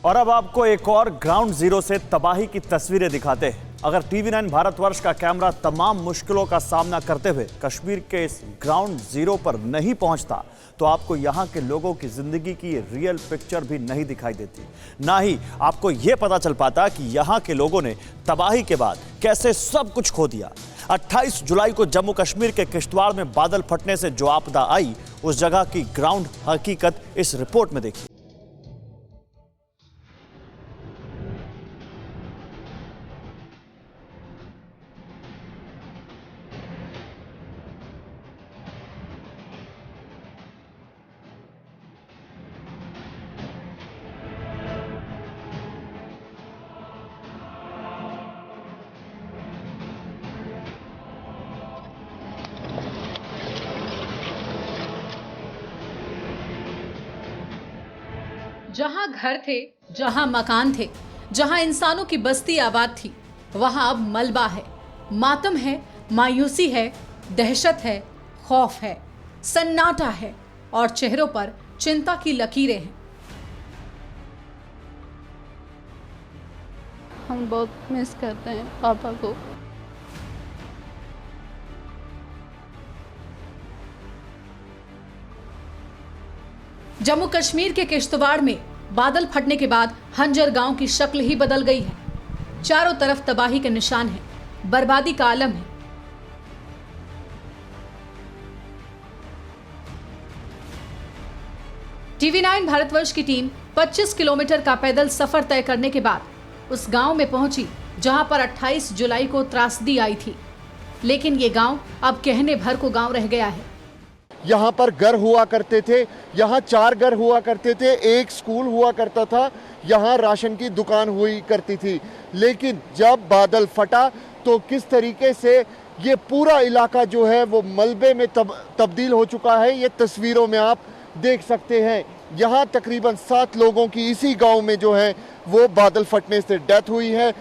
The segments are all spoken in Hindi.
और अब आपको एक और ग्राउंड जीरो से तबाही की तस्वीरें दिखाते हैं। अगर टीवी9 भारतवर्ष का कैमरा तमाम मुश्किलों का सामना करते हुए कश्मीर के इस ग्राउंड जीरो पर नहीं पहुंचता तो आपको यहां के लोगों की जिंदगी की रियल पिक्चर भी नहीं दिखाई देती। ना ही आपको यह पता चल पाता कि यहां के लोगों ने तबाही के बाद कैसे सब कुछ खो दिया। 28 जुलाई को जम्मू कश्मीर के किश्तवाड़ में बादल फटने से जो आपदा आई, उस जगह की ग्राउंड हकीकत इस रिपोर्ट में देखिए। जहां घर थे, जहां मकान थे, जहां इंसानों की बस्ती आबाद थी, वहां अब मलबा है, मातम है, मायूसी है, दहशत है, खौफ है, सन्नाटा है और चेहरों पर चिंता की लकीरें हैं। हम बहुत मिस करते हैं पापा को। जम्मू कश्मीर के किश्तवाड़ में बादल फटने के बाद हंजर गांव की शक्ल ही बदल गई है। चारों तरफ तबाही के निशान हैं, बर्बादी का आलम है। टीवी9 भारतवर्ष की टीम 25 किलोमीटर का पैदल सफर तय करने के बाद उस गांव में पहुंची जहां पर 28 जुलाई को त्रासदी आई थी। लेकिन ये गांव अब कहने भर को गांव रह गया है। यहाँ पर घर हुआ करते थे, यहाँ 4 घर हुआ करते थे, एक स्कूल हुआ करता था, यहाँ राशन की दुकान हुई करती थी। लेकिन जब बादल फटा तो किस तरीके से ये पूरा इलाका जो है वो मलबे में तब्दील हो चुका है, ये तस्वीरों में आप देख सकते हैं। यहाँ तकरीबन 7 लोगों की इसी गांव में जो है वो बादल फटने से डेथ हुई है।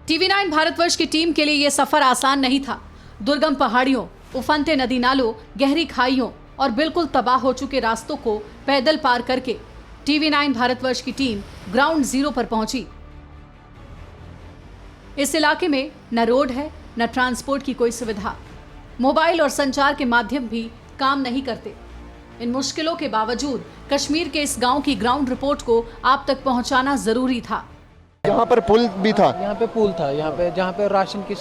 टीवी9 भारतवर्ष की टीम के लिए यह सफर आसान नहीं था। दुर्गम पहाड़ियों, उफनते नदी नालों, गहरी खाइयों और बिल्कुल तबाह हो चुके रास्तों को पैदल पार करके टीवी9 भारतवर्ष की टीम ग्राउंड जीरो पर पहुंची। इस इलाके में न रोड है, न ट्रांसपोर्ट की कोई सुविधा। मोबाइल और संचार के माध्यम भी काम नहीं करते। इन मुश्किलों के बावजूद कश्मीर के इस गांव की ग्राउंड रिपोर्ट को आप तक पहुंचाना जरूरी था। यहाँ पर पुल भी था, यहाँ पे पुल था, यहाँ पे जहाँ पे राशन की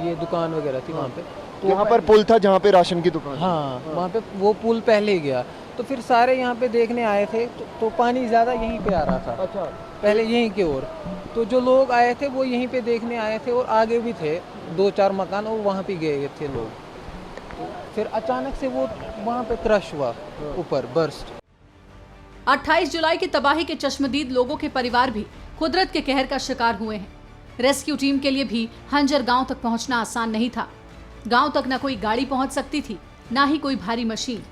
ये दुकान वगैरह थी वहाँ पे, तो यहाँ पर पुल था जहाँ पे राशन की दुकान। हाँ, वहाँ पे वो पुल पहले गया तो फिर सारे यहाँ पे देखने आए थे तो पानी ज़्यादा यहीं पे आ रहा था। अच्छा, पहले यहीं की ओर तो जो लोग आए थे वो यहीं पे देखने आए थे और आगे भी थे 2-4 मकान और वहाँ पे गए थे लोग। तो फिर अचानक से वो वहाँ पे क्रश हुआ, ऊपर बर्स्ट। 28 जुलाई की तबाही के चश्मदीद लोगों के परिवार भी कुदरत के कहर का शिकार हुए हैं। रेस्क्यू टीम के लिए भी हंजर गांव तक पहुंचना आसान नहीं था। गांव तक न कोई गाड़ी पहुंच सकती थी, ना ही कोई भारी मशीन।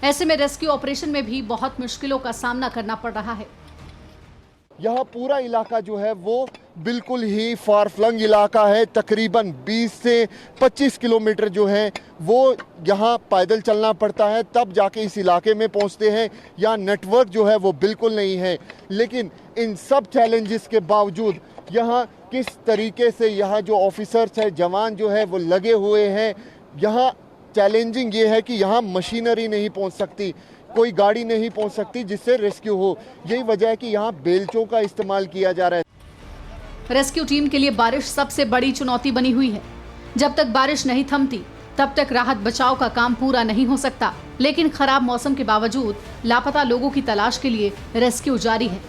ऐसे में रेस्क्यू ऑपरेशन में भी बहुत मुश्किलों का सामना करना पड़ रहा है। यहाँ पूरा इलाका जो है वो बिल्कुल ही फार फ्लंग इलाका है। तकरीबन 20 से 25 किलोमीटर जो है वो यहाँ पैदल चलना पड़ता है, तब जाके इस इलाके में पहुँचते हैं। यहाँ नेटवर्क जो है वो बिल्कुल नहीं है। लेकिन इन सब चैलेंजेस के बावजूद यहाँ किस तरीके से यहाँ जो ऑफिसर्स हैं, जवान जो है वो लगे हुए हैं। यहाँ चैलेंजिंग ये है कि यहाँ मशीनरी नहीं पहुँच सकती, कोई गाड़ी नहीं पहुँच सकती जिससे रेस्क्यू हो। यही वजह है कि यहाँ बेलचों का इस्तेमाल किया जा रहा है। रेस्क्यू टीम के लिए बारिश सबसे बड़ी चुनौती बनी हुई है। जब तक बारिश नहीं थमती तब तक राहत बचाव का काम पूरा नहीं हो सकता। लेकिन खराब मौसम के बावजूद लापता लोगों की तलाश के लिए रेस्क्यू जारी है।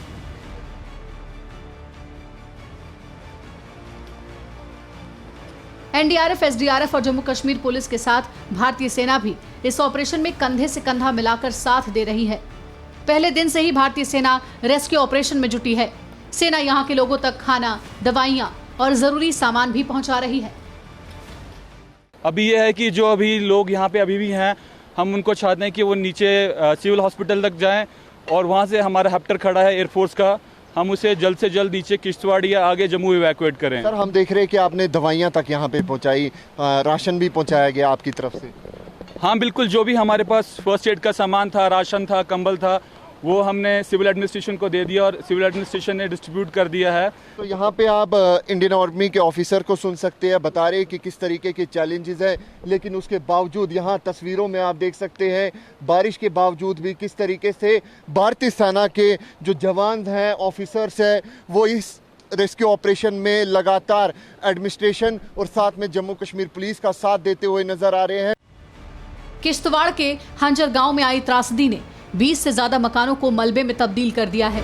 एनडीआरएफ, एसडीआरएफ और जम्मू कश्मीर पुलिस के साथ भारतीय सेना भी इस ऑपरेशन में कंधे से कंधा मिलाकर साथ दे रही है। पहले दिन से ही भारतीय सेना रेस्क्यू ऑपरेशन में जुटी है। सेना यहां के लोगों तक खाना, दवाइयां और जरूरी सामान भी पहुंचा रही है। अभी यह है कि जो अभी लोग यहाँ पे अभी भी हैं, हम उनको चाहते हैं कि वो नीचे सिविल हॉस्पिटल तक जाएं और वहाँ से हमारा हेप्टर खड़ा है एयरफोर्स का, हम उसे जल्द से जल्द नीचे किश्तवाड़ या आगे जम्मू इवैक्यूएट करें। सर, हम देख रहे हैं कि आपने दवाइयाँ तक यहाँ पे पहुँचाई, राशन भी पहुँचाया गया आपकी तरफ से। हाँ बिल्कुल, जो भी हमारे पास फर्स्ट एड का सामान था, राशन था, कंबल था, वो हमने सिविल एडमिनिस्ट्रेशन को दे दिया और सिविल एडमिनिस्ट्रेशन ने डिस्ट्रीब्यूट कर दिया है। तो यहाँ पे आप इंडियन आर्मी के ऑफिसर को सुन सकते हैं, बता रहे हैं कि किस तरीके के चैलेंजेस है, लेकिन उसके बावजूद यहाँ तस्वीरों में आप देख सकते हैं बारिश के बावजूद भी किस तरीके से भारतीय सेना के जो जवान हैं, ऑफिसर्स हैं, वो इस रेस्क्यू ऑपरेशन में लगातार एडमिनिस्ट्रेशन और साथ में जम्मू कश्मीर पुलिस का साथ देते हुए नजर आ रहे हैं। किश्तवाड़ के हंजर गांव में आई त्रासदी ने 20 से ज्यादा मकानों को मलबे में तब्दील कर दिया है।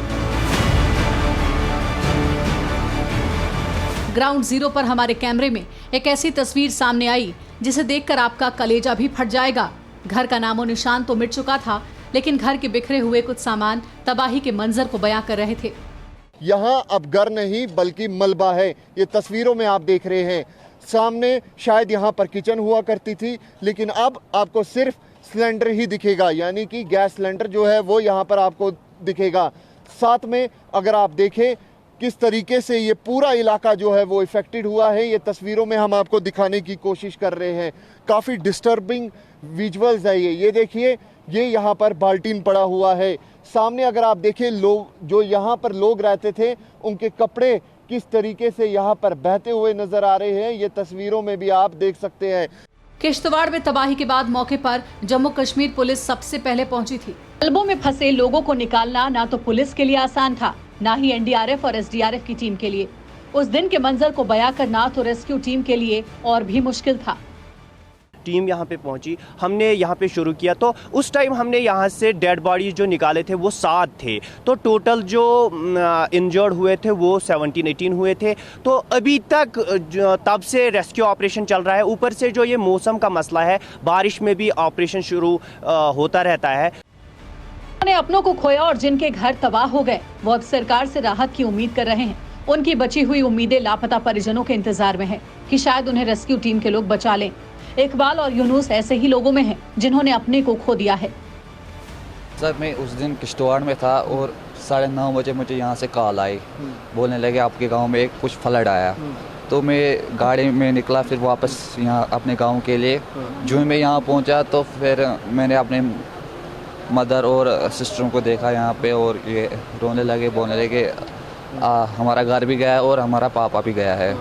ग्राउंड जीरो पर हमारे कैमरे में एक ऐसी तस्वीर सामने आई जिसे देखकर आपका कलेजा भी फट जाएगा। घर का नामो निशान तो मिट चुका था, लेकिन घर के बिखरे हुए कुछ सामान तबाही के मंजर को बयां कर रहे थे। यहाँ अब घर नहीं बल्कि मलबा है, ये तस्वीरों में आप देख रहे हैं। सामने शायद यहाँ पर किचन हुआ करती थी, लेकिन अब आपको सिर्फ सिलेंडर ही दिखेगा, यानी कि गैस सिलेंडर जो है वो यहाँ पर आपको दिखेगा। साथ में अगर आप देखें किस तरीके से ये पूरा इलाका जो है वो इफेक्टेड हुआ है, ये तस्वीरों में हम आपको दिखाने की कोशिश कर रहे हैं। काफ़ी डिस्टर्बिंग विजुअल्स है ये देखिए, ये यहाँ पर बाल्टीन पड़ा हुआ है। सामने अगर आप देखें, लोग जो यहाँ पर लोग रहते थे उनके कपड़े किस तरीके से यहाँ पर बहते हुए नजर आ रहे हैं, ये तस्वीरों में भी आप देख सकते हैं। किश्तवाड़ में तबाही के बाद मौके पर जम्मू कश्मीर पुलिस सबसे पहले पहुंची थी। मलबों में फंसे लोगों को निकालना ना तो पुलिस के लिए आसान था, ना ही एनडीआरएफ और एसडीआरएफ की टीम के लिए। उस दिन के मंजर को बयां करना तो रेस्क्यू टीम के लिए और भी मुश्किल था। टीम यहाँ पे पहुंची, हमने यहाँ पे शुरू किया, तो उस टाइम हमने यहाँ से डेड बॉडी जो निकाले थे वो 7 थे। तो टोटल जो इंजर्ड हुए थे वो 17-18 हुए थे। तो अभी तक तब से रेस्क्यू ऑपरेशन चल रहा है। ऊपर से जो ये मौसम का मसला है, बारिश में भी ऑपरेशन शुरू होता रहता है। उन्होंने अपनों को खोया और जिनके घर तबाह हो गए वो अब सरकार से राहत की उम्मीद कर रहे हैं। उनकी बची हुई उम्मीदें लापता परिजनों के इंतजार में है कि शायद उन्हें रेस्क्यू टीम के लोग बचा लें। इकबाल और यूनुस ऐसे ही लोगों में हैं जिन्होंने अपने को खो दिया है। सर, मैं उस दिन किश्तवाड़ में था और 9:30 बजे मुझे यहाँ से कॉल आई, बोलने लगे आपके गांव में कुछ फ्लड आया। तो मैं गाड़ी में निकला फिर वापस यहाँ अपने गांव के लिए। जो मैं यहाँ पहुँचा तो फिर मैंने अपने मदर और सिस्टरों को देखा यहाँ पे, और ये रोने लगे, बोलने लगे हमारा घर भी गया है और हमारा पापा भी गया है।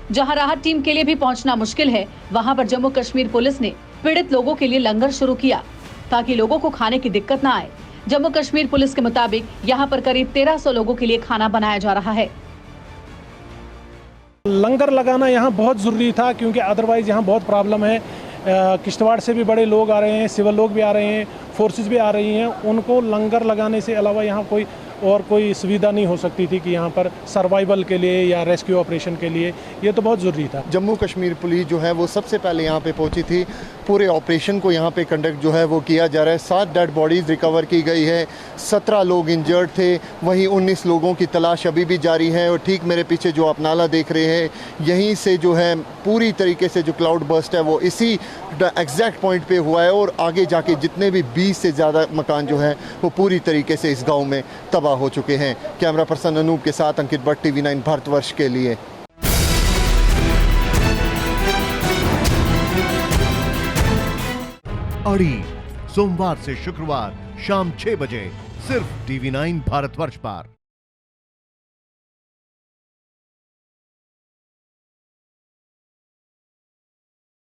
जहां राहत टीम के लिए भी पहुंचना मुश्किल है, वहां पर जम्मू कश्मीर पुलिस ने पीड़ित लोगों के लिए लंगर शुरू किया ताकि लोगों को खाने की दिक्कत न आए। जम्मू कश्मीर पुलिस के मुताबिक यहां पर करीब 1300 लोगों के लिए खाना बनाया जा रहा है। लंगर लगाना यहाँ बहुत ज़रूरी था, क्योंकि अदरवाइज़ यहाँ बहुत प्रॉब्लम है। किश्तवाड़ से भी बड़े लोग आ रहे हैं, सिविल लोग भी आ रहे हैं, फोर्सेस भी आ रही हैं। उनको लंगर लगाने से अलावा यहाँ कोई सुविधा नहीं हो सकती थी कि यहाँ पर सर्वाइवल के लिए या रेस्क्यू ऑपरेशन के लिए, ये तो बहुत ज़रूरी था। जम्मू कश्मीर पुलिस जो है वो सबसे पहले यहाँ पे पहुँची थी। पूरे ऑपरेशन को यहाँ पे कंडक्ट जो है वो किया जा रहा है। 7 डेड बॉडीज़ रिकवर की गई है, 17 लोग इंजर्ड थे, वहीं 19 लोगों की तलाश अभी भी जारी है। और ठीक मेरे पीछे जो आप नाला देख रहे हैं, यहीं से जो है पूरी तरीके से जो क्लाउड बर्स्ट है वो इसी एग्जैक्ट पॉइंट पे हुआ है। और आगे जाके जितने भी 20 से ज़्यादा मकान जो है वो पूरी तरीके से इस गाँव में तबाह हो चुके हैं। कैमरा पर्सन अनूप के साथ अंकित भट्ट, TV9 भारतवर्ष के लिए। अड़ी सोमवार से शुक्रवार शाम 6 बजे सिर्फ TV9 भारतवर्ष पर।